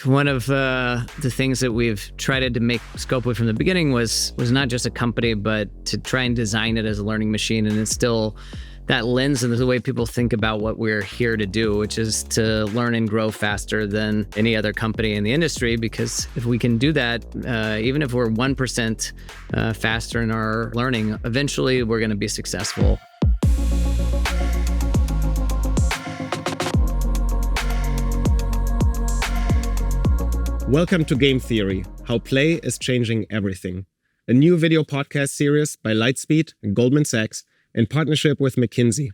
One of the things that we've tried to make Scopely from the beginning was not just a company, but to try and design it as a learning machine and instill that lens into the way people think about what we're here to do, which is to learn and grow faster than any other company in the industry. Because if we can do that, even if we're 1% faster in our learning, eventually we're going to be successful. Welcome to Game Theory, How Play is Changing Everything, a new video podcast series by Lightspeed and Goldman Sachs in partnership with McKinsey,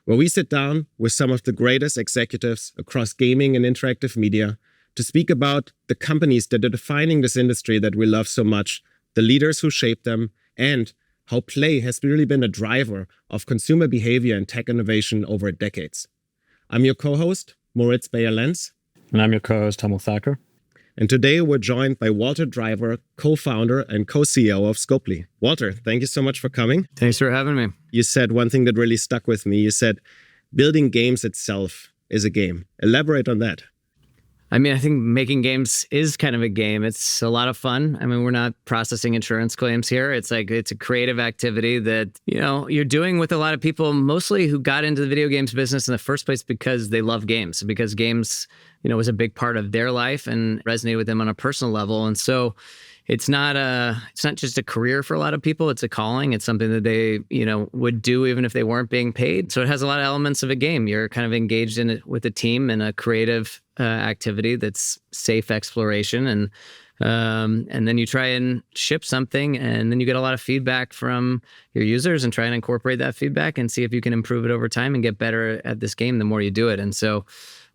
where we sit down with some of the greatest executives across gaming and interactive media to speak about the companies that are defining this industry that we love so much, the leaders who shape them, and how play has really been a driver of consumer behavior and tech innovation over decades. I'm your co-host, Moritz Baier-Lentz. And I'm your co-host, Hemal Thaker. And today we're joined by Walter Driver, co-founder and co-CEO of Scopely. Walter, thank you so much for coming. Thanks for having me. You said one thing that really stuck with me. You said, building games itself is a game. Elaborate on that. I mean, I think making games is kind of a game. It's a lot of fun. I mean, we're not processing insurance claims here. It's a creative activity that, you're doing with a lot of people, mostly who got into the video games business in the first place because they love games, because games, was a big part of their life and resonated with them on a personal level. And so it's not just a career for a lot of people. It's a calling. It's something that they, would do even if they weren't being paid. So it has a lot of elements of a game. You're kind of engaged in it with a team in a creative activity that's safe exploration. And then you try and ship something, and then you get a lot of feedback from your users and try and incorporate that feedback and see if you can improve it over time and get better at this game the more you do it. And so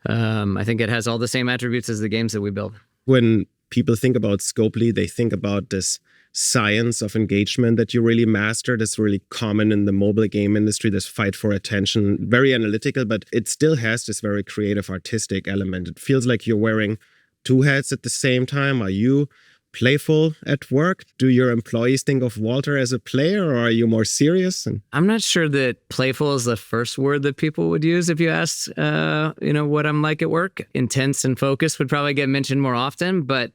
I think it has all the same attributes as the games that we build. When people think about Scopely, they think about this science of engagement that you really master. That's really common in the mobile game industry, this fight for attention, very analytical, but it still has this very creative, artistic element. It feels like you're wearing two hats at the same time. Are you playful at work? Do your employees think of Walter as a player, or are you more serious? I'm not sure that playful is the first word that people would use if you asked, what I'm like at work. Intense and focused would probably get mentioned more often, but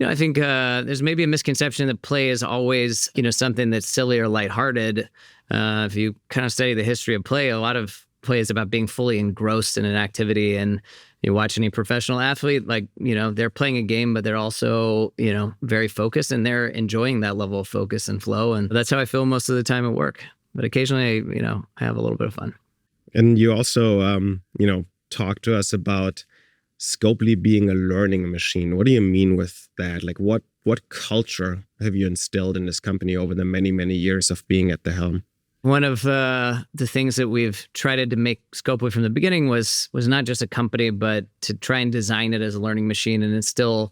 I think there's maybe a misconception that play is always, something that's silly or lighthearted. If you kind of study the history of play, a lot of play is about being fully engrossed in an activity. And you watch any professional athlete, they're playing a game, but they're also, very focused, and they're enjoying that level of focus and flow. And that's how I feel most of the time at work. But occasionally, I have a little bit of fun. And you also, talk to us about Scopely being a learning machine. What do you mean with that? What culture have you instilled in this company over the many, many years of being at the helm? One of the things that we've tried to make Scopely from the beginning was not just a company, but to try and design it as a learning machine and instill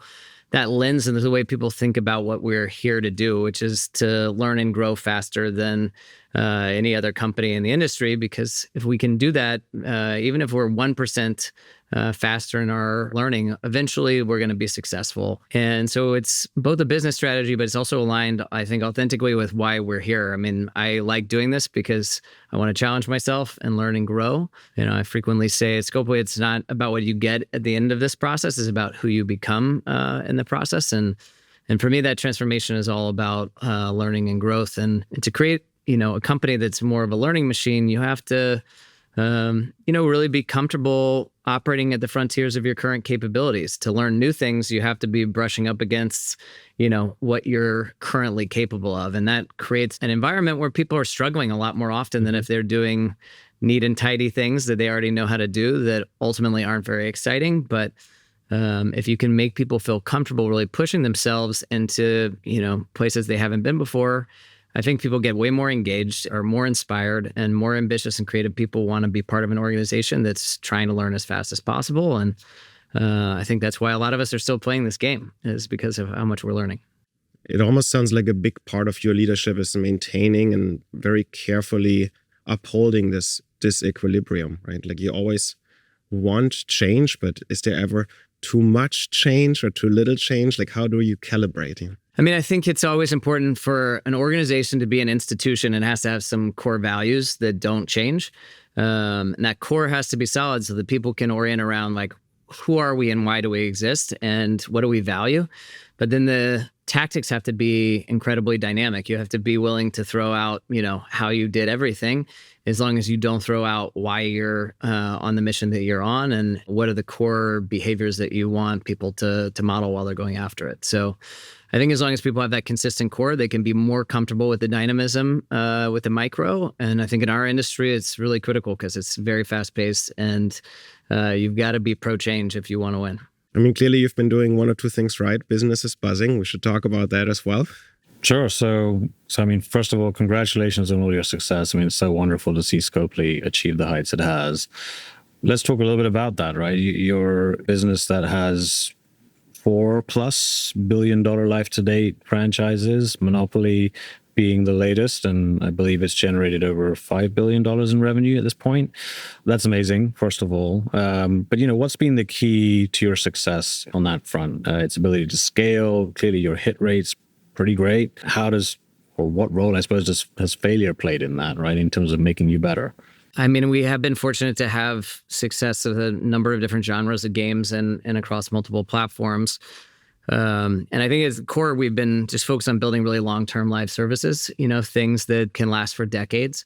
that lens into the way people think about what we're here to do, which is to learn and grow faster than any other company in the industry. Because if we can do that, even if we're 1% faster in our learning, eventually we're going to be successful. And so it's both a business strategy, but it's also aligned, I think, authentically with why we're here. I mean, I like doing this because I want to challenge myself and learn and grow. I frequently say at Scopely, it's not about what you get at the end of this process, it's about who you become in the process. And for me, that transformation is all about learning and growth. And to create, a company that's more of a learning machine, you have to really be comfortable operating at the frontiers of your current capabilities. To learn new things, you have to be brushing up against, what you're currently capable of. And that creates an environment where people are struggling a lot more often than if they're doing neat and tidy things that they already know how to do that ultimately aren't very exciting. But if you can make people feel comfortable really pushing themselves into, places they haven't been before, I think people get way more engaged, are more inspired, and more ambitious and creative people want to be part of an organization that's trying to learn as fast as possible. And I think that's why a lot of us are still playing this game, is because of how much we're learning. It almost sounds like a big part of your leadership is maintaining and very carefully upholding this equilibrium, right? You always want change, but is there ever too much change or too little change? How do you calibrate? I mean, I think it's always important for an organization to be an institution and has to have some core values that don't change. And that core has to be solid so that people can orient around who are we and why do we exist and what do we value? But then the tactics have to be incredibly dynamic. You have to be willing to throw out, how you did everything, as long as you don't throw out why you're on the mission that you're on and what are the core behaviors that you want people to model while they're going after it. So I think as long as people have that consistent core, they can be more comfortable with the dynamism with the micro. And I think in our industry, it's really critical because it's very fast paced and you've got to be pro change if you want to win. I mean, clearly you've been doing one or two things right. Business is buzzing. We should talk about that as well. Sure. So I mean, first of all, congratulations on all your success. I mean, it's so wonderful to see Scopely achieve the heights it has. Let's talk a little bit about that, right? Your business that has $4+ billion life to date franchises, Monopoly being the latest, and I believe it's generated over $5 billion in revenue at this point. That's amazing, first of all. But what's been the key to your success on that front? Its ability to scale. Clearly, your hit rate's pretty great. What role, I suppose, has failure played in that, right, in terms of making you better? I mean, we have been fortunate to have success with a number of different genres of games and across multiple platforms. And I think as the core, we've been just focused on building really long-term live services, things that can last for decades.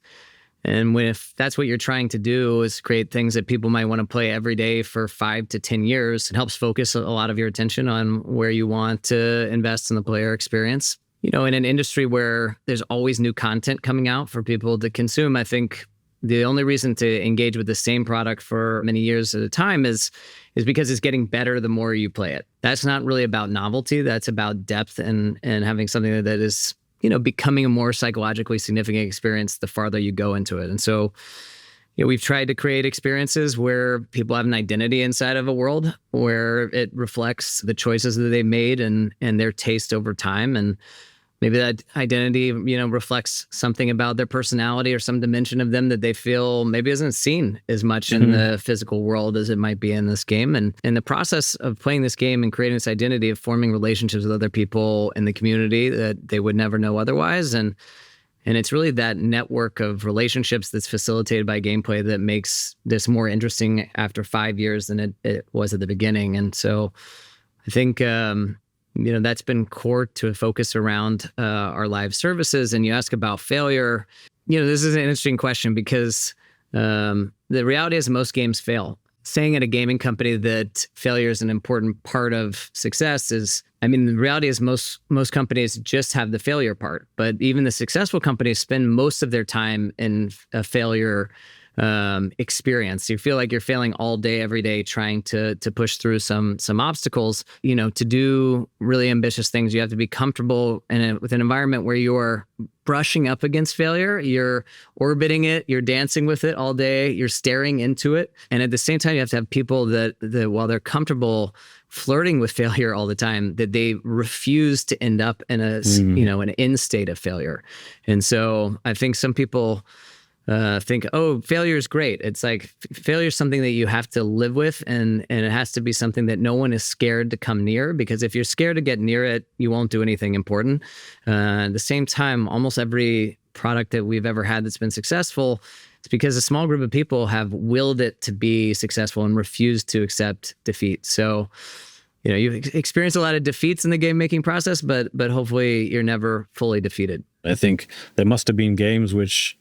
And if that's what you're trying to do is create things that people might want to play every day for 5 to 10 years, it helps focus a lot of your attention on where you want to invest in the player experience. In an industry where there's always new content coming out for people to consume, I think the only reason to engage with the same product for many years at a time is because it's getting better the more you play it. That's not really about novelty. That's about depth and having something that is, becoming a more psychologically significant experience the farther you go into it. And so, we've tried to create experiences where people have an identity inside of a world where it reflects the choices that they made and their taste over time. And maybe that identity, reflects something about their personality or some dimension of them that they feel maybe isn't seen as much in the physical world as it might be in this game. And in the process of playing this game and creating this identity of forming relationships with other people in the community that they would never know otherwise. And it's really that network of relationships that's facilitated by gameplay that makes this more interesting after 5 years than it was at the beginning. And so I think, that's been core to a focus around our live services. And you ask about failure. This is an interesting question because the reality is most games fail. Saying at a gaming company that failure is an important part of success is, the reality is most companies just have the failure part. But even the successful companies spend most of their time in a failure experience. You feel like you're failing all day, every day, trying to push through some obstacles. To do really ambitious things, you have to be comfortable with an environment where you're brushing up against failure, you're orbiting it, you're dancing with it all day, you're staring into it. And at the same time, you have to have people that while they're comfortable flirting with failure all the time, that they refuse to end up in an end state of failure. And so I think some people think, failure is great. It's like failure is something that you have to live with, and it has to be something that no one is scared to come near, because if you're scared to get near it, you won't do anything important. At the same time, almost every product that we've ever had that's been successful, it's because a small group of people have willed it to be successful and refused to accept defeat. So, you experience a lot of defeats in the game making process, but hopefully you're never fully defeated. I think there must have been games which,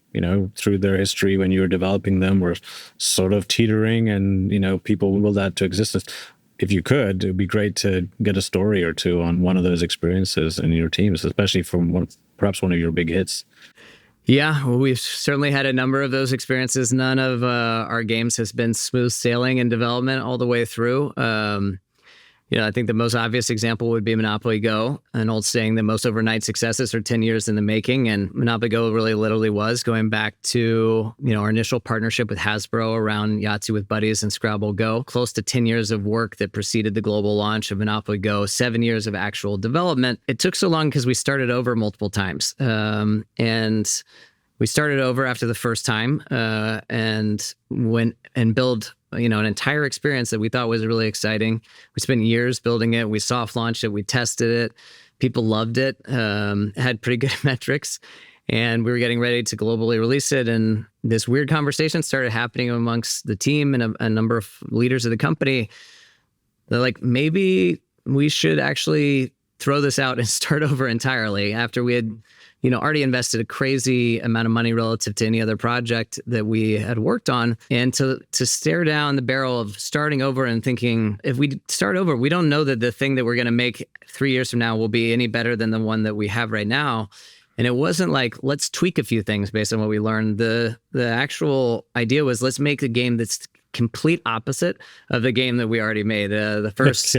through their history when you were developing them were sort of teetering and, people willed that to existence. If you could, it would be great to get a story or two on one of those experiences in your teams, especially from perhaps one of your big hits. Yeah, well, we've certainly had a number of those experiences. None of our games has been smooth sailing in development all the way through. I think the most obvious example would be Monopoly Go, an old saying that most overnight successes are 10 years in the making. And Monopoly Go really literally was, going back to, our initial partnership with Hasbro around Yahtzee with Buddies and Scrabble Go, close to 10 years of work that preceded the global launch of Monopoly Go, 7 years of actual development. It took so long because we started over multiple times. And we started over after the first time and went and built an entire experience that we thought was really exciting. We spent years building it. We soft launched it. We tested it. People loved it. Had pretty good metrics. And we were getting ready to globally release it. And this weird conversation started happening amongst the team and a number of leaders of the company they're like, maybe we should actually throw this out and start over entirely after we had, already invested a crazy amount of money relative to any other project that we had worked on. And to stare down the barrel of starting over and thinking, if we start over, we don't know that the thing that we're going to make 3 years from now will be any better than the one that we have right now. And it wasn't like, let's tweak a few things based on what we learned. The actual idea was, let's make a game that's complete opposite of the game that we already made. The first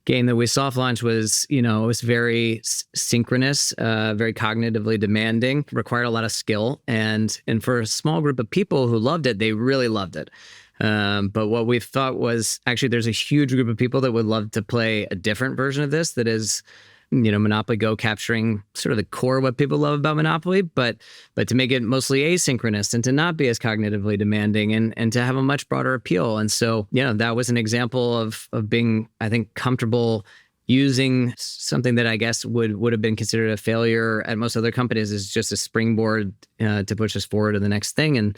game that we soft launched was, it was very synchronous, very cognitively demanding, required a lot of skill. And for a small group of people who loved it, they really loved it. But what we thought was, actually, there's a huge group of people that would love to play a different version of this that is, Monopoly Go capturing sort of the core of what people love about Monopoly, but to make it mostly asynchronous and to not be as cognitively demanding and to have a much broader appeal. And so, that was an example of being, I think, comfortable using something that I guess would have been considered a failure at most other companies as just a springboard to push us forward to the next thing. And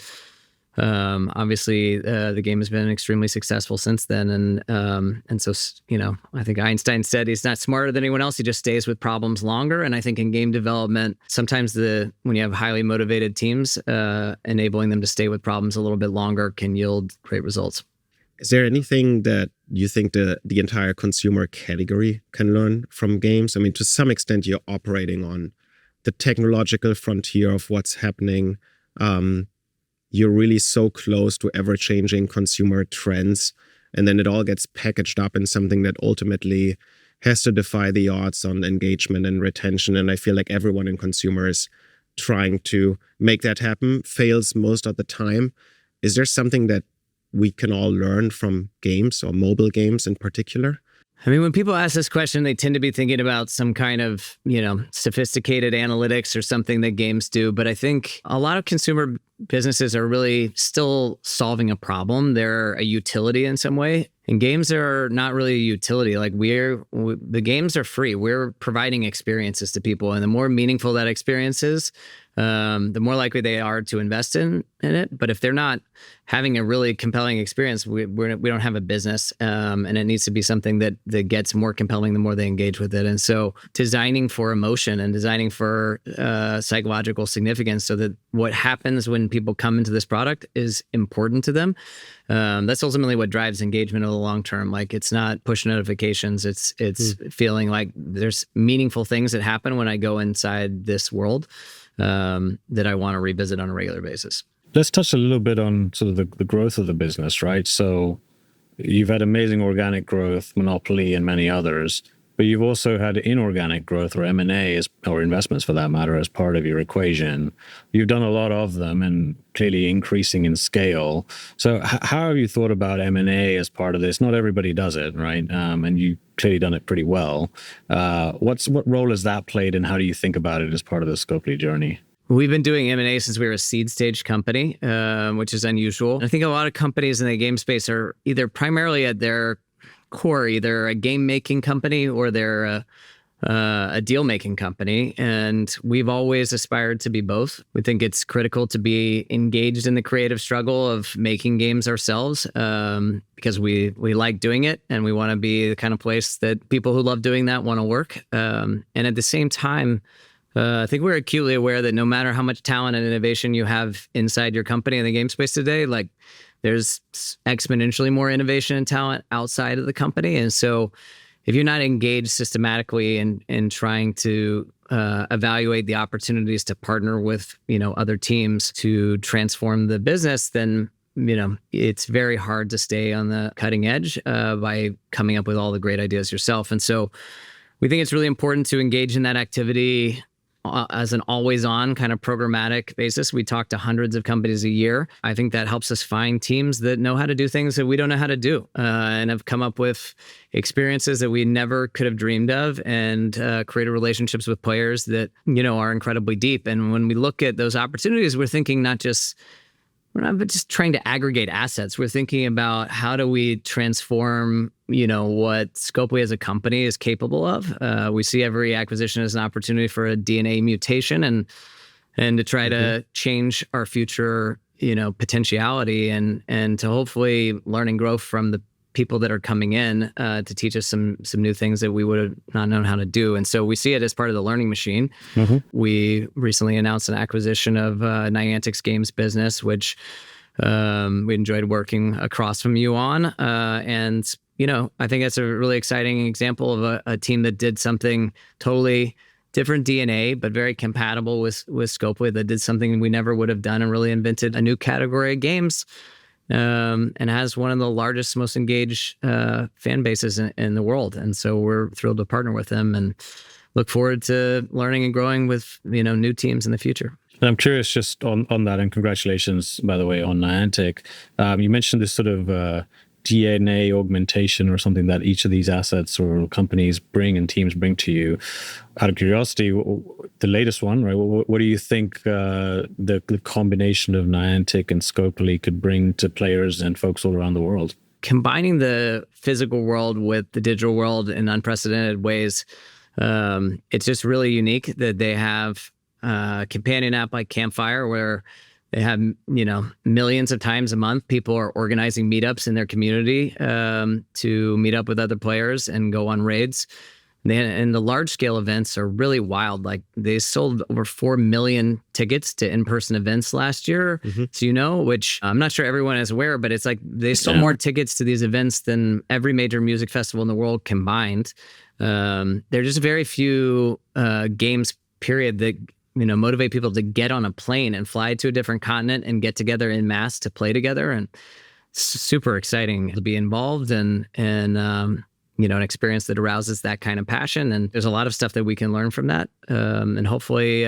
obviously, the game has been extremely successful since then. And so, I think Einstein said he's not smarter than anyone else. He just stays with problems longer. And I think in game development, sometimes when you have highly motivated teams, enabling them to stay with problems a little bit longer can yield great results. Is there anything that you think the entire consumer category can learn from games? I mean, to some extent, you're operating on the technological frontier of what's happening. You're really so close to ever-changing consumer trends, and then it all gets packaged up in something that ultimately has to defy the odds on engagement and retention. And I feel like everyone in consumer is trying to make that happen, fails most of the time. Is there something that we can all learn from games, or mobile games in particular? I mean, when people ask this question, they tend to be thinking about some kind of, sophisticated analytics or something that games do. But I think a lot of consumer businesses are really still solving a problem. They're a utility in some way. And games are not really a utility. Like the games are free. We're providing experiences to people. And the more meaningful that experience is, the more likely they are to invest in it. But if they're not having a really compelling experience, we don't have a business. And it needs to be something that gets more compelling the more they engage with it. And so designing for emotion and designing for psychological significance, so that what happens when people come into this product is important to them. That's ultimately what drives engagement over the long term. Like, it's not push notifications. It's feeling like there's meaningful things that happen when I go inside this world that I want to revisit on a regular basis. Let's touch a little bit on sort of the growth of the business, right? So you've had amazing organic growth, Monopoly and many others, but you've also had inorganic growth, or M&A, or investments for that matter, as part of your equation. You've done a lot of them and clearly increasing in scale. So how have you thought about M&A as part of this? Not everybody does it, right? And you've clearly done it pretty well. What role has that played, and how do you think about it as part of the Scopely journey? We've been doing M&A since we were a seed stage company, which is unusual. I think a lot of companies in the game space are either primarily at their core, either a game making company or they're a deal making company. And we've always aspired to be both. We think it's critical to be engaged in the creative struggle of making games ourselves, because we like doing it, and we want to be the kind of place that people who love doing that want to work. And at the same time, I think we're acutely aware that no matter how much talent and innovation you have inside your company in the game space today, like, there's exponentially more innovation and talent outside of the company. And so if you're not engaged systematically in trying to evaluate the opportunities to partner with, other teams to transform the business, then, it's very hard to stay on the cutting edge by coming up with all the great ideas yourself. And so we think it's really important to engage in that activity as an always-on kind of programmatic basis. We talk to hundreds of companies a year. I think that helps us find teams that know how to do things that we don't know how to do, and have come up with experiences that we never could have dreamed of, and created relationships with players that, are incredibly deep. And when we look at those opportunities, we're not just trying to aggregate assets. We're thinking about how do we transform, what Scopely as a company is capable of. We see every acquisition as an opportunity for a DNA mutation and to try to change our future, potentiality and to hopefully learn and grow from the people that are coming in to teach us some new things that we would have not known how to do. And so we see it as part of the learning machine. We recently announced an acquisition of Niantic's games business, which we enjoyed working across from you on. And, I think that's a really exciting example of a team that did something totally different DNA, but very compatible with Scopely, that did something we never would have done and really invented a new category of games, and has one of the largest, most engaged fan bases in the world. And so we're thrilled to partner with them and look forward to learning and growing with, new teams in the future. And I'm curious just on that, and congratulations, by the way, on Niantic. You mentioned this sort of DNA augmentation or something that each of these assets or companies bring and teams bring to you. Out of curiosity, the latest one, right? What do you think the combination of Niantic and Scopely could bring to players and folks all around the world? Combining the physical world with the digital world in unprecedented ways, it's just really unique that they have a companion app like Campfire, where they have, millions of times a month, people are organizing meetups in their community to meet up with other players and go on raids. And the large scale events are really wild. Like, they sold over 4 million tickets to in-person events last year. So, which I'm not sure everyone is aware, but it's like they sold more tickets to these events than every major music festival in the world combined. There are just very few games, period, that motivate people to get on a plane and fly to a different continent and get together en masse to play together. And it's super exciting to be involved and an experience that arouses that kind of passion. And there's a lot of stuff that we can learn from that, and hopefully,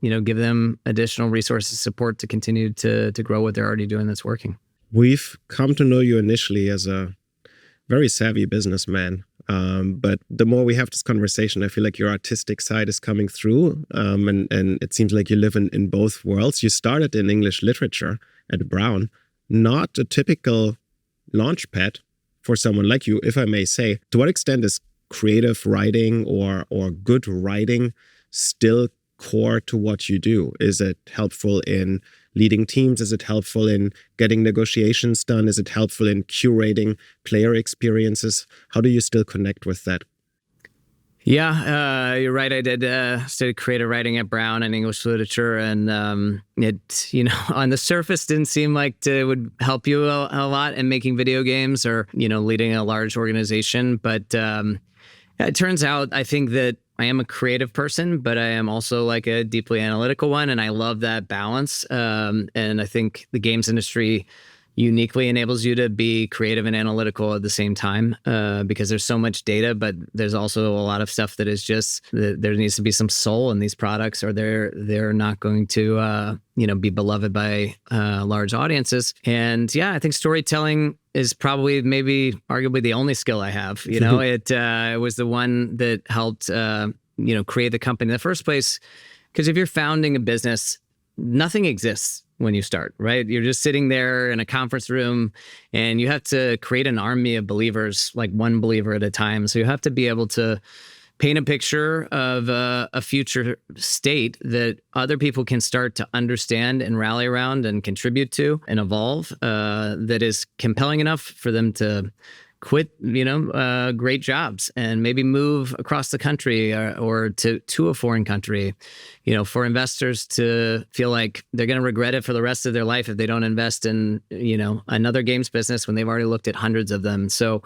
give them additional resources, support to continue to grow what they're already doing that's working. We've come to know you initially as a very savvy businessman. But the more we have this conversation, I feel like your artistic side is coming through. And it seems like you live in both worlds. You started in English literature at Brown, not a typical launch pad for someone like you, if I may say. To what extent is creative writing or good writing still core to what you do? Is it helpful in leading teams? Is it helpful in getting negotiations done? Is it helpful in curating player experiences? How do you still connect with that? Yeah, you're right. I did study creative writing at Brown and English literature, and it, on the surface didn't seem like it would help you a lot in making video games or, leading a large organization. But it turns out, I think that I am a creative person, but I am also like a deeply analytical one, and I love that balance. And I think the games industry uniquely enables you to be creative and analytical at the same time, because there's so much data, but there's also a lot of stuff that is just, there needs to be some soul in these products, or they're not going to be beloved by large audiences. And yeah, I think storytelling is probably maybe arguably the only skill I have. It was the one that helped create the company in the first place. Because if you're founding a business, nothing exists when you start, right? You're just sitting there in a conference room and you have to create an army of believers, like one believer at a time. So you have to be able to paint a picture of a future state that other people can start to understand and rally around and contribute to and evolve, that is compelling enough for them to quit, great jobs and maybe move across the country or to a foreign country, for investors to feel like they're going to regret it for the rest of their life if they don't invest in, another games business when they've already looked at hundreds of them. So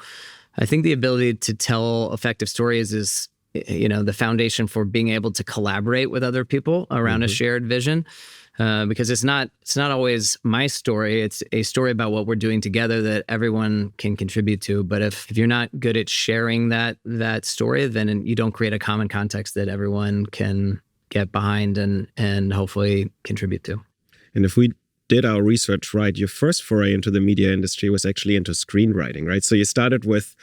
I think the ability to tell effective stories is, the foundation for being able to collaborate with other people around a shared vision. Because it's not always my story. It's a story about what we're doing together that everyone can contribute to. But if you're not good at sharing that story, then you don't create a common context that everyone can get behind and hopefully contribute to. And if we did our research right, your first foray into the media industry was actually into screenwriting, right? So you started with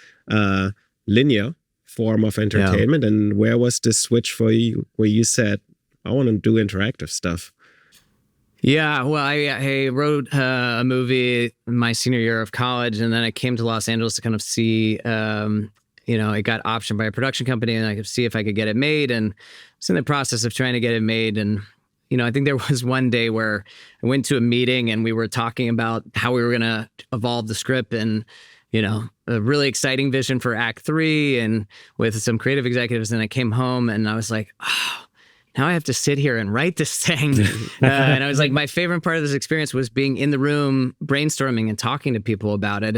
linear form of entertainment. Yeah. And where was this switch for you where you said, I want to do interactive stuff? Yeah, well, I wrote a movie my senior year of college, and then I came to Los Angeles to kind of see, it got optioned by a production company, and I could see if I could get it made. And I was in the process of trying to get it made. And, I think there was one day where I went to a meeting and we were talking about how we were going to evolve the script. And, a really exciting vision for Act 3 and with some creative executives. And I came home and I was like, oh, now I have to sit here and write this thing. And I was like, my favorite part of this experience was being in the room, brainstorming and talking to people about it.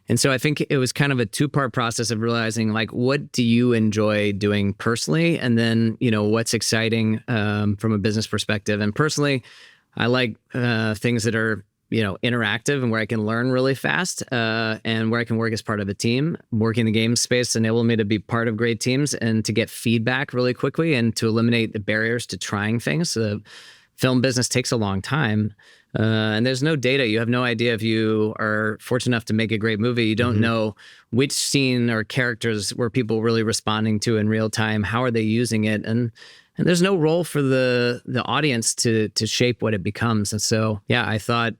And so I think it was kind of a two-part process of realizing, like, what do you enjoy doing personally? And then, what's exciting from a business perspective. And personally, I like things that are, interactive and where I can learn really fast and where I can work as part of a team. Working in the game space enabled me to be part of great teams and to get feedback really quickly and to eliminate the barriers to trying things. The film business takes a long time. And there's no data. You have no idea if you are fortunate enough to make a great movie. You don't know which scene or characters were people really responding to in real time. How are they using it? And there's no role for the audience to shape what it becomes. And so, yeah, I thought,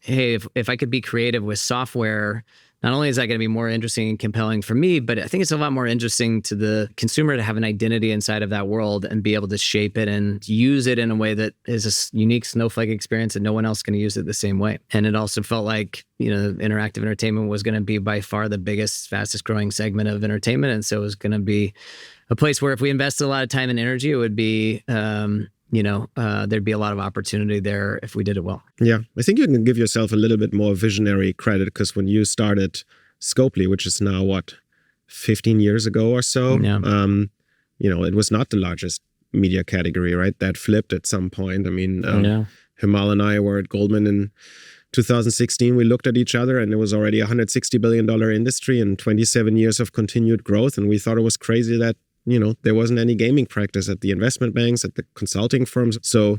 hey, if I could be creative with software, not only is that going to be more interesting and compelling for me, but I think it's a lot more interesting to the consumer to have an identity inside of that world and be able to shape it and use it in a way that is a unique snowflake experience and no one else can use it the same way. And it also felt like, interactive entertainment was going to be by far the biggest, fastest growing segment of entertainment. And so it was going to be a place where if we invested a lot of time and energy, it would be, there'd be a lot of opportunity there if we did it well. Yeah, I think you can give yourself a little bit more visionary credit because when you started Scopely, which is now 15 years ago or so, it was not the largest media category, right? That flipped at some point. I mean, Hemal and I were at Goldman in 2016. We looked at each other and it was already a $160 billion industry and 27 years of continued growth. And we thought it was crazy that there wasn't any gaming practice at the investment banks, at the consulting firms. So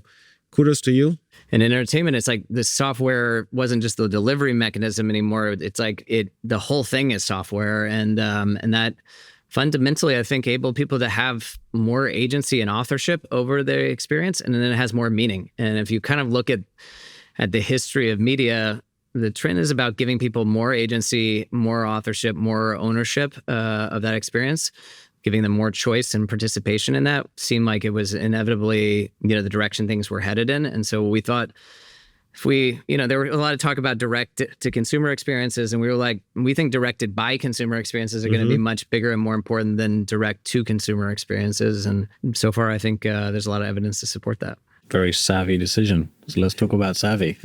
kudos to you. And in entertainment, it's like the software wasn't just the delivery mechanism anymore. It's like the whole thing is software. And that fundamentally, I think, enabled people to have more agency and authorship over their experience. And then it has more meaning. And if you kind of look at the history of media, the trend is about giving people more agency, more authorship, more ownership of that experience. Giving them more choice and participation in that seemed like it was inevitably, the direction things were headed in. And so we thought if we, there were a lot of talk about direct to consumer experiences. And we were like, we think directed by consumer experiences are going to be much bigger and more important than direct to consumer experiences. And so far, I think there's a lot of evidence to support that. Very savvy decision. So let's talk about savvy.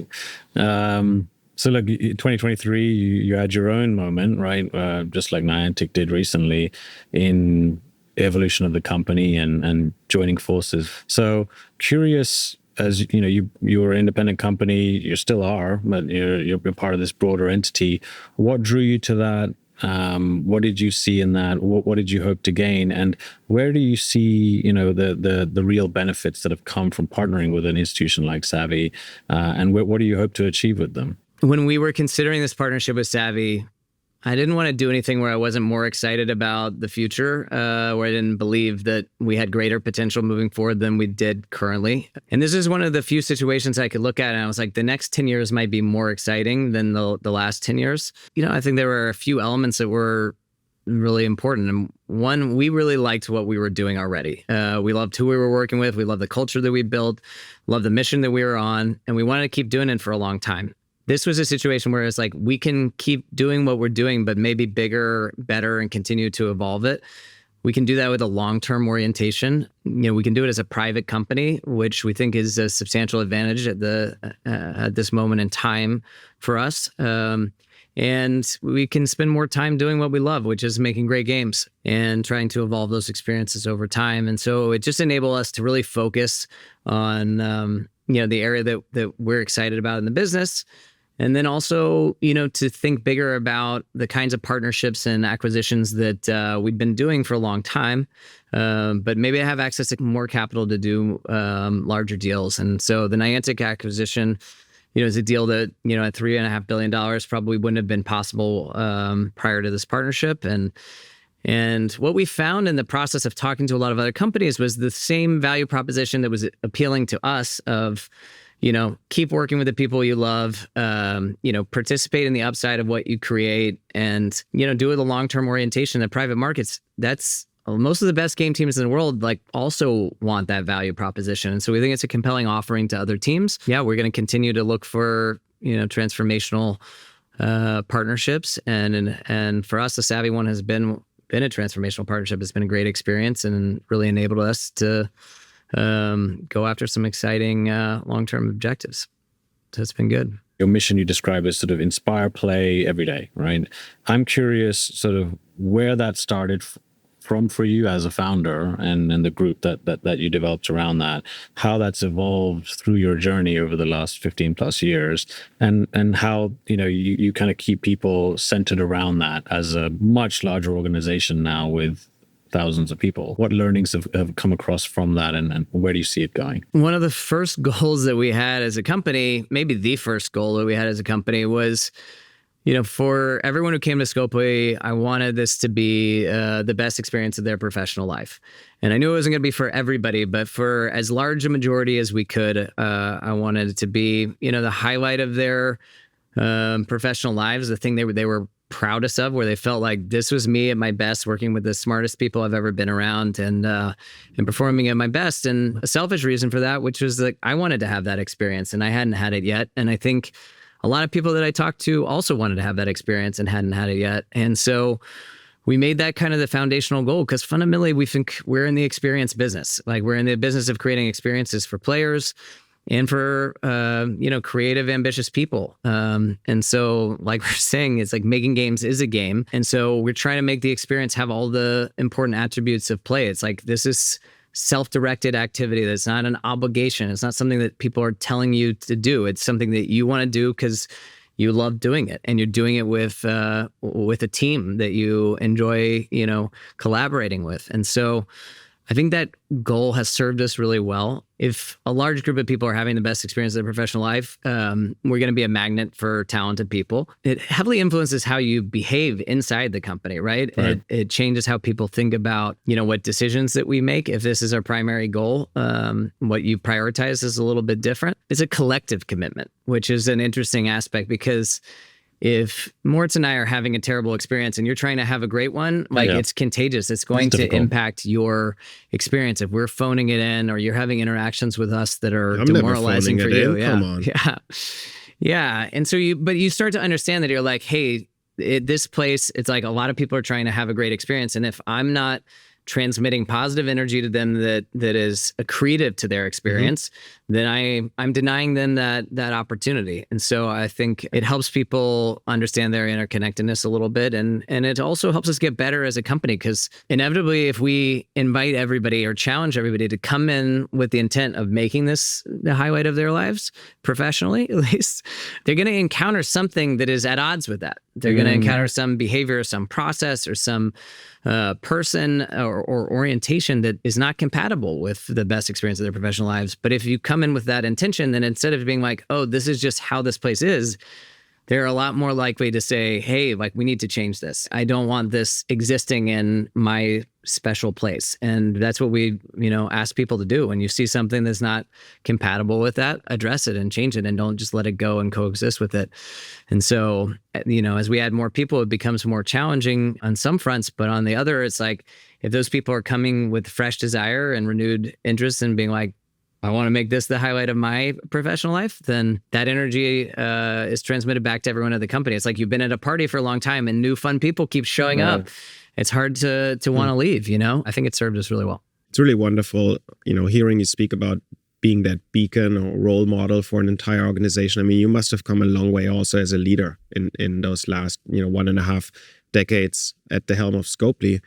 So look, 2023, you had your own moment, right? Just like Niantic did recently in evolution of the company and joining forces. So curious, as you were an independent company, you still are, but you're part of this broader entity. What drew you to that? What did you see in that? What did you hope to gain? And where do you see, the real benefits that have come from partnering with an institution like Savvy? And what do you hope to achieve with them? When we were considering this partnership with Savvy, I didn't want to do anything where I wasn't more excited about the future, where I didn't believe that we had greater potential moving forward than we did currently. And this is one of the few situations I could look at and I was like, the next 10 years might be more exciting than the last 10 years. I think there were a few elements that were really important. And one, we really liked what we were doing already. We loved who we were working with. We loved the culture that we built, loved the mission that we were on, and we wanted to keep doing it for a long time. This was a situation where it's like, we can keep doing what we're doing, but maybe bigger, better, and continue to evolve it. We can do that with a long-term orientation. We can do it as a private company, which we think is a substantial advantage at this moment in time for us. And we can spend more time doing what we love, which is making great games and trying to evolve those experiences over time. And so it just enabled us to really focus on, the area that we're excited about in the business. And then also, to think bigger about the kinds of partnerships and acquisitions that we've been doing for a long time, but maybe have access to more capital to do larger deals. And so the Niantic acquisition, is a deal that, at $3.5 billion probably wouldn't have been possible prior to this partnership. And what we found in the process of talking to a lot of other companies was the same value proposition that was appealing to us of, keep working with the people you love, participate in the upside of what you create and, do it with a long-term orientation in private markets. That's most of the best game teams in the world, also want that value proposition. And so we think it's a compelling offering to other teams. Yeah, we're going to continue to look for, transformational partnerships. And for us, the Savvy one has been a transformational partnership. It's been a great experience and really enabled us to go after some exciting long-term objectives. So it's been good. Your mission you describe as sort of inspire play every day, right? I'm curious sort of where that started from for you as a founder and the group that you developed around that, how that's evolved through your journey over the last 15 plus years, and how you kind of keep people centered around that as a much larger organization now with thousands of people. What learnings have come across from that, and where do you see it going? One of the first goals that we had as a company, maybe the first goal that we had as a company, was, for everyone who came to Scopely, I wanted this to be the best experience of their professional life. And I knew it wasn't going to be for everybody, but for as large a majority as we could, I wanted it to be, the highlight of their professional lives, the thing they were proudest of, where they felt like this was me at my best, working with the smartest people I've ever been around, and performing at my best. And a selfish reason for that, which was that I wanted to have that experience and I hadn't had it yet. And I think a lot of people that I talked to also wanted to have that experience and hadn't had it yet. And so we made that kind of the foundational goal, because fundamentally we think we're in the experience business. Like, we're in the business of creating experiences for players and for, creative, ambitious people. And so, like we're saying, it's like making games is a game. And so we're trying to make the experience have all the important attributes of play. It's like, this is self-directed activity. That's not an obligation. It's not something that people are telling you to do. It's something that you want to do because you love doing it, and you're doing it with a team that you enjoy, collaborating with. And so I think that goal has served us really well. If a large group of people are having the best experience of their professional life, we're going to be a magnet for talented people. It heavily influences how you behave inside the company, right? It changes how people think about, what decisions that we make. If this is our primary goal, what you prioritize is a little bit different. It's a collective commitment, which is an interesting aspect, because if Moritz and I are having a terrible experience and you're trying to have a great one, it's contagious. It's going to impact your experience. If we're phoning it in, or you're having interactions with us that are demoralizing for you. Come on. Yeah. And so you start to understand that you're like, hey, this place, it's like a lot of people are trying to have a great experience. And if I'm not transmitting positive energy to them that is accretive to their experience, then I'm denying them that opportunity. And so I think it helps people understand their interconnectedness a little bit. And it also helps us get better as a company, because inevitably, if we invite everybody or challenge everybody to come in with the intent of making this the highlight of their lives, professionally at least, they're going to encounter something that is at odds with that. They're going to encounter some behavior, some process, or some person or orientation that is not compatible with the best experience of their professional lives. But if you come in with that intention, then instead of being like, oh, this is just how this place is, they're a lot more likely to say, hey, like, we need to change this. I don't want this existing in my special place. And that's what we, ask people to do. When you see something that's not compatible with that, address it and change it, and don't just let it go and coexist with it. And so, as we add more people, it becomes more challenging on some fronts, but on the other, it's like, if those people are coming with fresh desire and renewed interest and being like, I want to make this the highlight of my professional life, then that energy is transmitted back to everyone at the company. It's like you've been at a party for a long time and new fun people keep showing up. It's hard to want to leave, I think it served us really well. It's really wonderful, hearing you speak about being that beacon or role model for an entire organization. I mean, you must have come a long way also as a leader in those last, 1.5 decades at the helm of Scopely.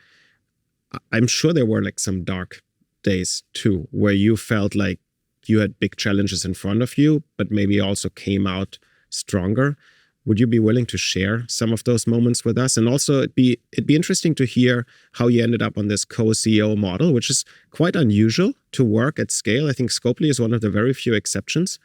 I'm sure there were like some dark days too, where you felt like you had big challenges in front of you, but maybe also came out stronger. Would you be willing to share some of those moments with us? And also, it'd be interesting to hear how you ended up on this co-CEO model, which is quite unusual to work at scale. I think Scopely is one of the very few exceptions.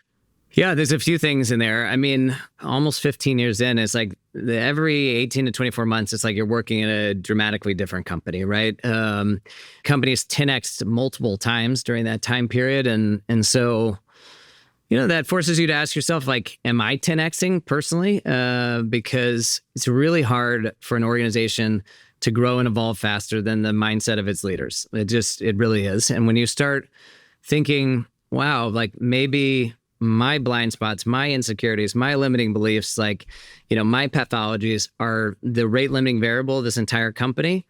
Yeah, there's a few things in there. I mean, almost 15 years in, it's like every 18 to 24 months, it's like you're working in a dramatically different company, right? Companies 10x'd multiple times during that time period. And so, that forces you to ask yourself, like, am I 10x'ing personally? Because it's really hard for an organization to grow and evolve faster than the mindset of its leaders. It really is. And when you start thinking, wow, like maybe my blind spots, my insecurities, my limiting beliefs, like, my pathologies are the rate limiting variable of this entire company,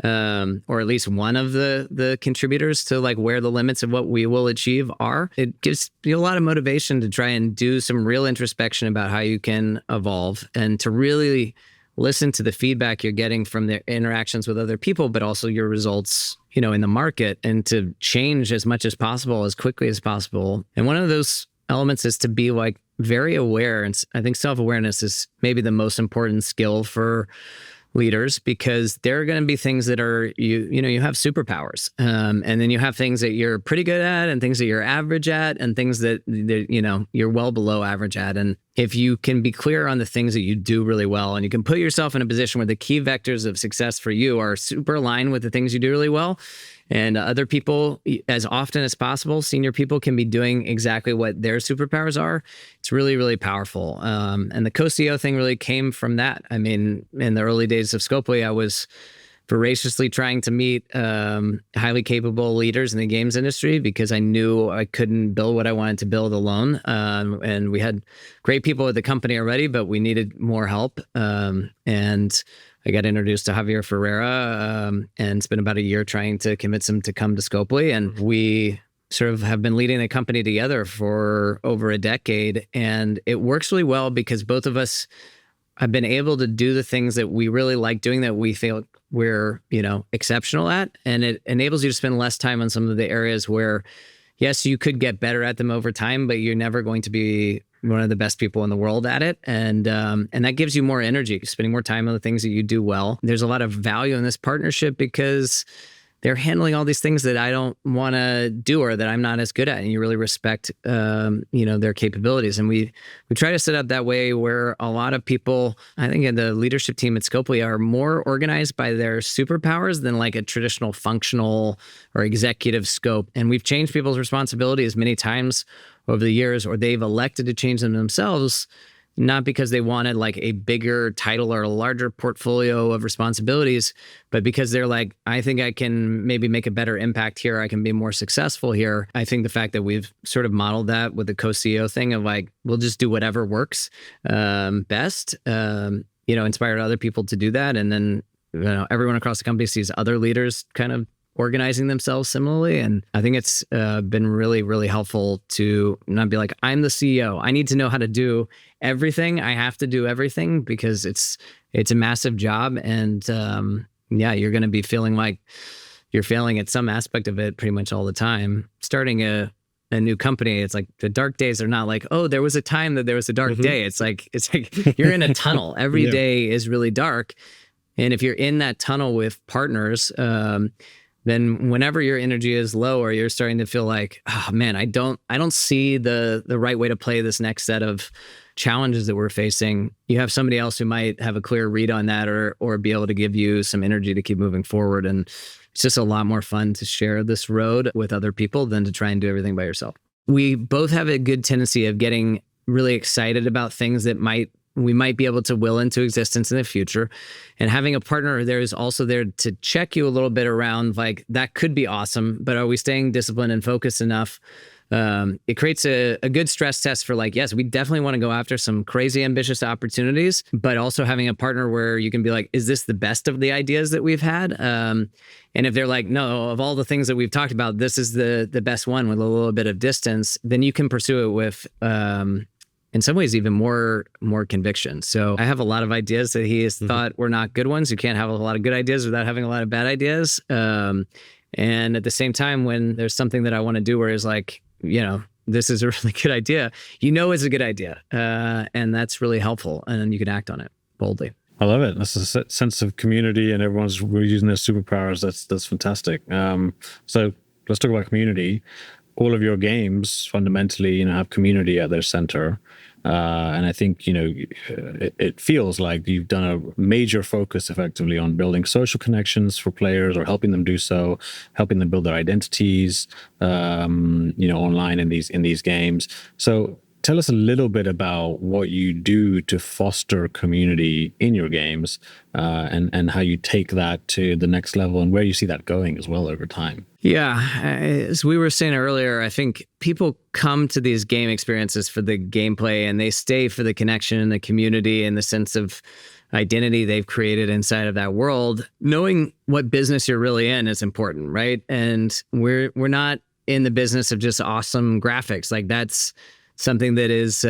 or at least one of the contributors to like where the limits of what we will achieve are. It gives you a lot of motivation to try and do some real introspection about how you can evolve and to really listen to the feedback you're getting from the interactions with other people, but also your results, in the market, and to change as much as possible, as quickly as possible. And one of those elements is to be like very aware. And I think self-awareness is maybe the most important skill for leaders, because there are going to be things that are, you have superpowers. And then you have things that you're pretty good at and things that you're average at and things that you're well below average at. And if you can be clear on the things that you do really well, and you can put yourself in a position where the key vectors of success for you are super aligned with the things you do really well, and other people, as often as possible, senior people can be doing exactly what their superpowers are, it's really, really powerful. And the co-CEO thing really came from that. I mean, in the early days of Scopely, I was voraciously trying to meet highly capable leaders in the games industry because I knew I couldn't build what I wanted to build alone. And we had great people at the company already, but we needed more help. And I got introduced to Javier Ferreira, and it's been about a year trying to convince him to come to Scopely. And we sort of have been leading the company together for over a decade. And it works really well because both of us have been able to do the things that we really like doing, that we feel we're, exceptional at. And it enables you to spend less time on some of the areas where, yes, you could get better at them over time, but you're never going to be one of the best people in the world at it. And that gives you more energy, spending more time on the things that you do well. There's a lot of value in this partnership because they're handling all these things that I don't want to do or that I'm not as good at. And you really respect, their capabilities. And we try to set up that way where a lot of people, I think in the leadership team at Scopely, are more organized by their superpowers than like a traditional functional or executive scope. And we've changed people's responsibilities many times over the years, or they've elected to change them themselves, not because they wanted like a bigger title or a larger portfolio of responsibilities, but because they're like, I think I can maybe make a better impact here. I can be more successful here. I think the fact that we've sort of modeled that with the co-CEO thing of like, we'll just do whatever works best, inspired other people to do that. And then, everyone across the company sees other leaders kind of organizing themselves similarly. And I think it's been really, really helpful to not be like, I'm the CEO. I need to know how to do everything. I have to do everything because it's a massive job. And you're going to be feeling like you're failing at some aspect of it pretty much all the time. Starting a new company, it's like the dark days are not like, oh, there was a time that there was a dark day. It's like you're in a tunnel. Every day is really dark. And if you're in that tunnel with partners, then whenever your energy is low or you're starting to feel like, oh man, I don't see the right way to play this next set of challenges that we're facing, you have somebody else who might have a clear read on that or be able to give you some energy to keep moving forward. And it's just a lot more fun to share this road with other people than to try and do everything by yourself. We both have a good tendency of getting really excited about things that we might be able to will into existence in the future. And having a partner there is also there to check you a little bit around like, that could be awesome, but are we staying disciplined and focused enough? It creates a good stress test for like, yes, we definitely want to go after some crazy ambitious opportunities, but also having a partner where you can be like, is this the best of the ideas that we've had? And if they're like, no, of all the things that we've talked about, this is the best one with a little bit of distance, then you can pursue it with, in some ways, even more conviction. So I have a lot of ideas that he has thought were not good ones. You can't have a lot of good ideas without having a lot of bad ideas. And at the same time, when there's something that I want to do where it's like, this is a really good idea, it's a good idea. And that's really helpful. And then you can act on it boldly. I love it. That's a sense of community and everyone's using their superpowers. That's fantastic. So let's talk about community. All of your games fundamentally, have community at their center. And I think, it feels like you've done a major focus effectively on building social connections for players or helping them do so, helping them build their identities, online in these games. So Tell us a little bit about what you do to foster community in your games, and how you take that to the next level and where you see that going as well over time. Yeah, as we were saying earlier, I think people come to these game experiences for the gameplay, and they stay for the connection and the community and the sense of identity they've created inside of that world. Knowing what business you're really in is important, right? And we're not in the business of just awesome graphics. Like, that's something that is,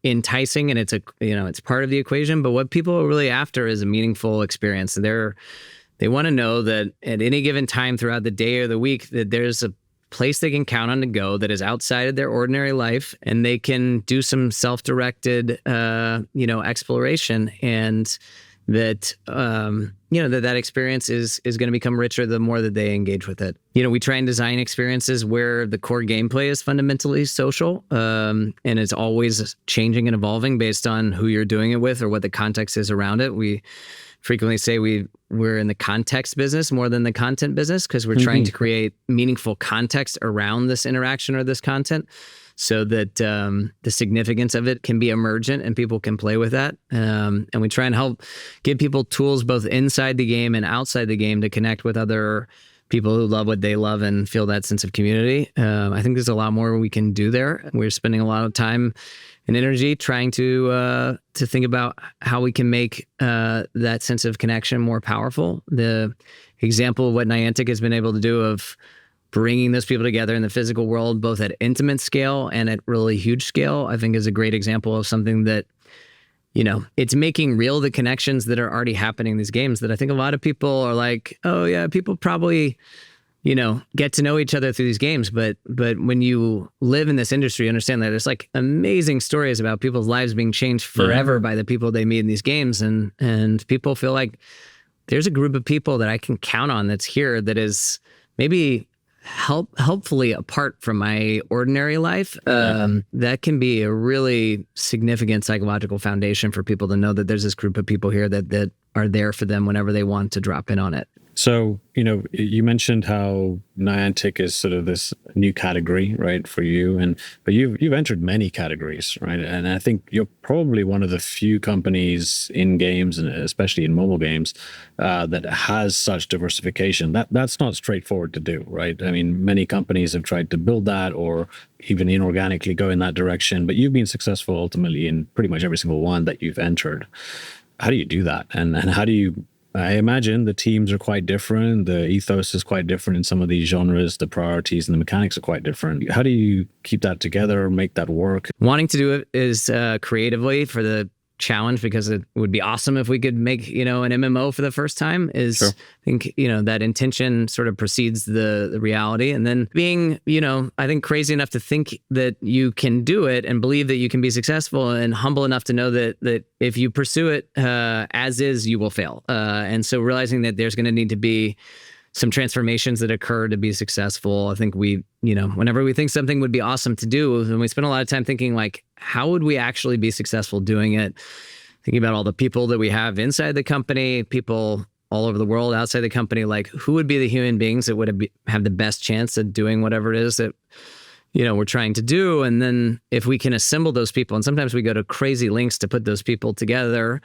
enticing, and it's part of the equation. But what people are really after is a meaningful experience. They want to know that at any given time throughout the day or the week, that there's a place they can count on to go that is outside of their ordinary life, and they can do some self-directed, exploration, and that, that experience is going to become richer the more that they engage with it. We try and design experiences where the core gameplay is fundamentally social, and it's always changing and evolving based on who you're doing it with or what the context is around it. We frequently say we're in the context business more than the content business, because we're trying to create meaningful context around this interaction or this content, so that the significance of it can be emergent and people can play with that. And we try and help give people tools both inside the game and outside the game to connect with other people who love what they love and feel that sense of community. I think there's a lot more we can do there. We're spending a lot of time and energy trying to think about how we can make that sense of connection more powerful. The example of what Niantic has been able to do of bringing those people together in the physical world, both at intimate scale and at really huge scale, I think is a great example of something that, it's making real the connections that are already happening in these games, that I think a lot of people are like, oh yeah, people probably, get to know each other through these games. But when you live in this industry, you understand that there's like amazing stories about people's lives being changed forever by the people they meet in these games. And people feel like there's a group of people that I can count on that's here that is maybe helpfully apart from my ordinary life. That can be a really significant psychological foundation for people to know that there's this group of people here that are there for them whenever they want to drop in on it. So, you mentioned how Niantic is sort of this new category, right, for you, but you've entered many categories, right? And I think you're probably one of the few companies in games, and especially in mobile games, that has such diversification. That's not straightforward to do, right? I mean, many companies have tried to build that or even inorganically go in that direction, but you've been successful ultimately in pretty much every single one that you've entered. How do you do that? And how do you... I imagine the teams are quite different. The ethos is quite different in some of these genres. The priorities and the mechanics are quite different. How do you keep that together, make that work? Wanting to do it is creatively for the challenge, because it would be awesome if we could make, an MMO for the first time is, sure. I think, that intention sort of precedes the reality. And then being, I think crazy enough to think that you can do it and believe that you can be successful, and humble enough to know that if you pursue it as is, you will fail. And so realizing that there's going to need to be some transformations that occur to be successful. I think we, whenever we think something would be awesome to do, and we spend a lot of time thinking like, how would we actually be successful doing it? Thinking about all the people that we have inside the company, people all over the world outside the company, like who would be the human beings that would have the best chance at doing whatever it is that, we're trying to do. And then if we can assemble those people, and sometimes we go to crazy lengths to put those people together,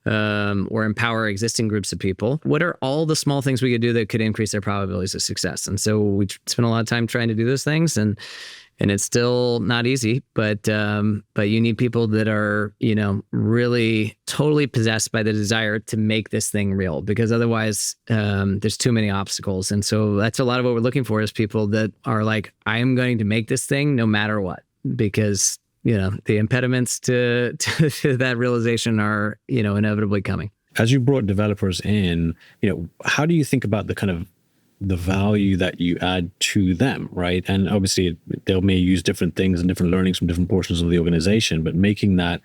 or empower existing groups of people, what are all the small things we could do that could increase their probabilities of success? And so we spend a lot of time trying to do those things, and it's still not easy, but you need people that are, really totally possessed by the desire to make this thing real, because otherwise there's too many obstacles. And so that's a lot of what we're looking for, is people that are like, I am going to make this thing no matter what, because the impediments to that realization are, inevitably coming. As you brought developers in, how do you think about the kind of the value that you add to them, right? And obviously they may use different things and different learnings from different portions of the organization, but making that,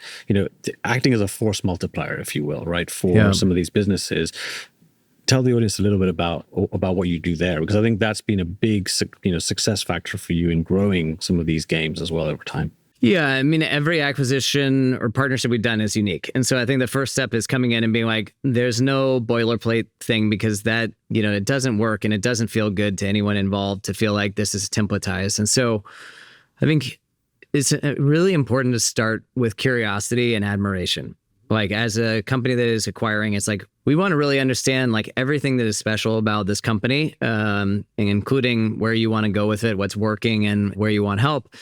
acting as a force multiplier, if you will, right, for some of these businesses. Tell the audience a little bit about what you do there, because I think that's been a big, success factor for you in growing some of these games as well over time. Yeah, I mean, every acquisition or partnership we've done is unique. And so I think the first step is coming in and being like, there's no boilerplate thing, because that, it doesn't work and it doesn't feel good to anyone involved to feel like this is templatized. And so I think it's really important to start with curiosity and admiration. Like as a company that is acquiring, it's like we want to really understand like everything that is special about this company, and including where you want to go with it, what's working, and where you want help.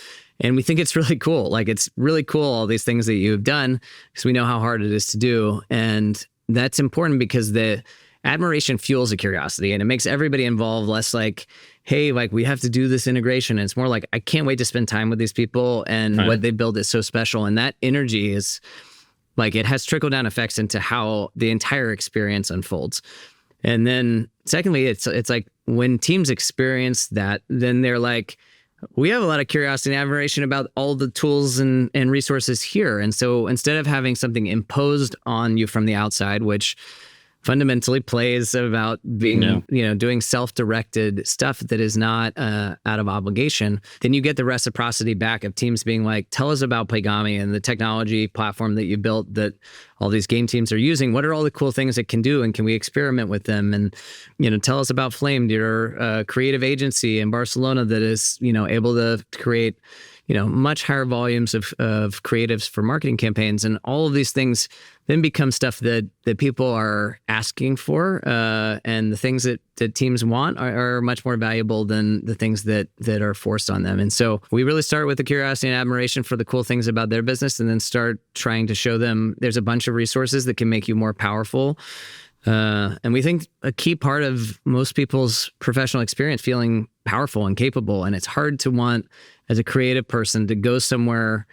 And we think it's really cool. Like it's really cool, all these things that you've done, because we know how hard it is to do. And that's important because the admiration fuels the curiosity, and it makes everybody involved less like, hey, like we have to do this integration. And it's more like, I can't wait to spend time with these people, and what they build is so special. And that energy is like, it has trickle down effects into how the entire experience unfolds. And then secondly, it's like when teams experience that, then they're like, we have a lot of curiosity and admiration about all the tools and resources here. And so instead of having something imposed on you from the outside, which fundamentally plays about being, doing self-directed stuff that is not out of obligation, then you get the reciprocity back of teams being like, tell us about Playgami and the technology platform that you built that all these game teams are using. What are all the cool things it can do? And can we experiment with them? And, tell us about Flamed, your creative agency in Barcelona that is, able to create, much higher volumes of creatives for marketing campaigns. And all of these things then become stuff that people are asking for. And the things that teams want are much more valuable than the things that are forced on them. And so we really start with the curiosity and admiration for the cool things about their business, and then start trying to show them there's a bunch of resources that can make you more powerful. And we think a key part of most people's professional experience feeling powerful and capable. And it's hard to want, as a creative person, to go somewhere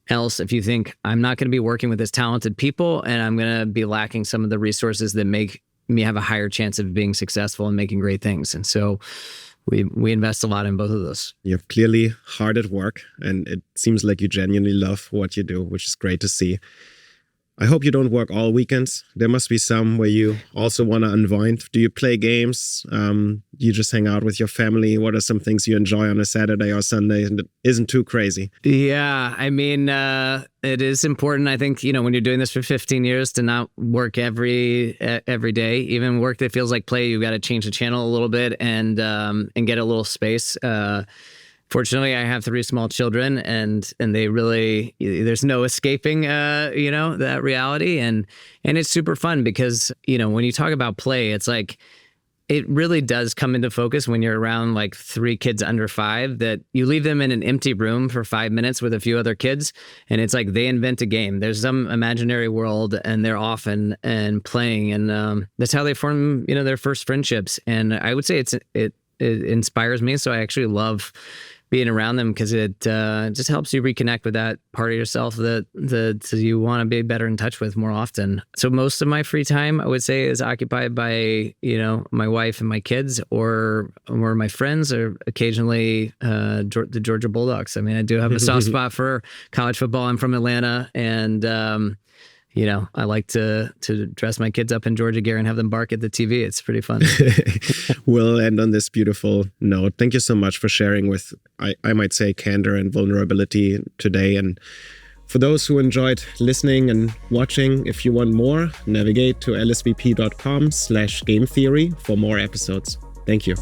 else if you think, I'm not going to be working with this talented people, and I'm going to be lacking some of the resources that make me have a higher chance of being successful and making great things. And so we invest a lot in both of those. You're clearly hard at work, and it seems like you genuinely love what you do, which is great to see. I hope you don't work all weekends. There must be some where you also want to unwind. Do you play games? Do you just hang out with your family? What are some things you enjoy on a Saturday or Sunday and it isn't too crazy? Yeah, I mean, it is important, I think, when you're doing this for 15 years, to not work every day. Even work that feels like play, you've got to change the channel a little bit and get a little space. Fortunately, I have 3 small children, and they really, there's no escaping, that reality. And it's super fun because, when you talk about play, it's like, it really does come into focus when you're around like 3 kids under 5, that you leave them in an empty room for 5 minutes with a few other kids. And it's like they invent a game. There's some imaginary world, and they're off and playing. And that's how they form, their first friendships. And I would say it inspires me. So I actually love being around them, because it just helps you reconnect with that part of yourself that you want to be better in touch with more often. So most of my free time, I would say, is occupied by, my wife and my kids, or my friends, or occasionally the Georgia Bulldogs. I mean, I do have a soft spot for college football. I'm from Atlanta, and I like to dress my kids up in Georgia gear and have them bark at the TV. It's pretty fun. We'll end on this beautiful note. Thank you so much for sharing with, I might say, candor and vulnerability today. And for those who enjoyed listening and watching, if you want more, navigate to lsvp.com/game theory for more episodes. Thank you.